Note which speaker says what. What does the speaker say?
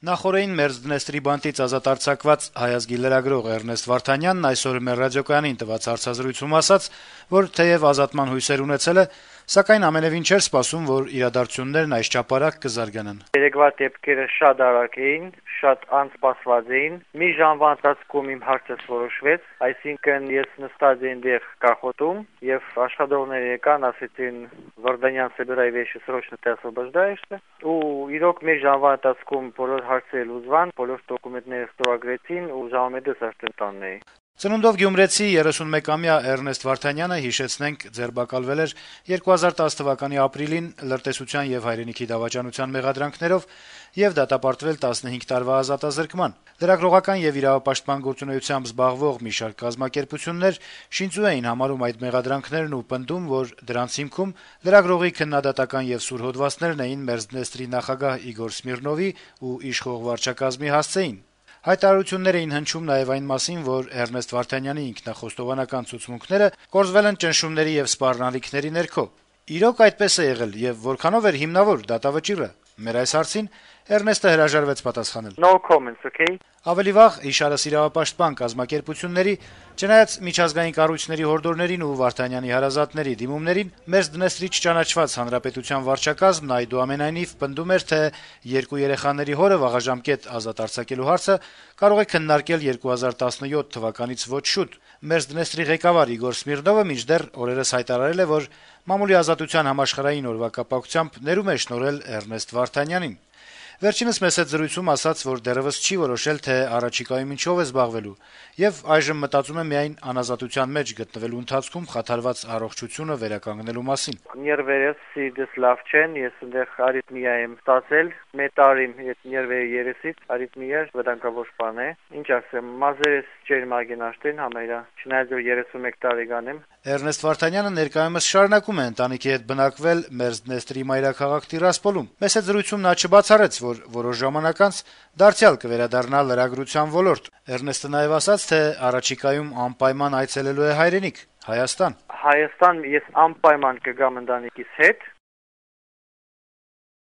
Speaker 1: Նախօրեին Մերձդնեստրի բանտից ազատ արձակված հայ ազգի լրագրող Էրնեստ Վարդանյանն այսօր մեր ռադիոկայանին տված հարցազրույցում ասաց, որ թեեւ ազատման հույսեր ունեցել է, սակայն ամենեւին չէր սպասում, որ իրադարձություններն այս չափարակ կզարգանան.
Speaker 2: Երեկվա դեպքերը շատ արագ էին, շատ անսպասված էին։ Մի ժամվա ընթացքում իմ հարցս որոշվեց, այսինքն ես նստած էի այնտեղ կախոտում եւ աշխատողները եկան, ասեցին Վարդանյան собирай вещи, срочно ты освобождаешься։ Ու իրոք մի ժամվա ընթացքում բոլոր հարցերը լուծվան, բոլոր դոկումենտները ստորագրեցին ու ժամամեդս արդեն տանն էի։
Speaker 1: Ծնունդով գյումրեցի 31-ամյա Էրնեստ Վարդանյանը, հիշեցնենք, ձերբակալվել էր 2010 թվականի ապրիլին լրտեսության եւ հայրենիքի դավաճանության մեղադրանքներով եւ դատապարտվել 15 տարվա ազատազրկման։ Լրագրողական եւ իրավապաշտպան գործունեությամբ զբաղվող մի շարք կազմակերպություններ շինծու էին համարում այդ մեղադրանքներն ու պնդում, որ դրանց հիմքում լրագրողի քննադատական եւ սուր հոդվածներն էին Մերձդնեստրի նախագահ Իգոր Սմիրնովի ու իշխող վարչակազմի հասցեին։ Հայտարարություններ էին հնչում նաեւ այն մասին, որ Էրնեստ Վարդանյանի ինքնախոստովանական ցուցմունքները կորզվել են ճնշումների եւ սպառնալիքների ներքո։ Իրոք այդպես է եղել եւ որքանով էր հիմնավոր դատավճիռը։ Մեր այս հարցին Էրնեստը հրաժարվեց պատասխանել.
Speaker 2: No comments, okay?
Speaker 1: Ավելի վաղ իշարս իրավապաշտպան կազմակերպությունների, չնայած միջազգային կառույցների հորդորներին ու Վարդանյանի հարազատների դիմումներին, Մերձդնեստրի չճանաչված հանրապետության վարչակազմն այդուամենայնիվ պնդում էր, թե երկու երեխաների հորը վաղաժամկետ ազատ արձակելու հարցը կարող է քննարկել 2017 թվականից ոչ շուտ։ Մերձդնեստրի ղեկավար Իգոր Սմիրնովը մինչդեռ օրերս հայտարարել է, որ մամուլի ազատության համաշխարհային օրվա կապակցությամբ ներում է շնորհել Էրնեստ Վարդանյանին։ Վերջինս մեծ հետ զրույցում ասաց, որ դեռևս չի որոշել, թե առաջիկայում ինչով է զբաղվելու, եւ այժմ մտածում է միայն անազատության մեջ գտնվելու ընթացքում խաթարված առողջությունը վերականգնելու մասին.
Speaker 2: Ներվերս սիրտս լավ չեն, ես այնտեղ արիթմիա եմ ստացել, մետարիմ այդ ներվերի երեսից արիթմիա վտանգավոր բան է։ Ինչ ասեմ, մազերս ջերմագեն աշտեն համերա, չնայած որ 31 տարեկան եմ։
Speaker 1: Էրնեստ Վարդանյանը ներկայումս շարունակում է ընտանիքի հետ բնակվել Մերձդնեստրի մայրաքաղաք Տիրասպոլում։ Մեծ հետ զրույցում նա չբացառեց, որ որոշ ժամանակ անց դարձյալ կվերադառնա լրագրության ոլորտ։ Էրնեստը նաև ասաց, թե առաջիկայում անպայման այցելելու է հայրենիք՝ Հայաստան։
Speaker 2: Հայաստան ես անպայման կգամ ընտանիքիս հետ,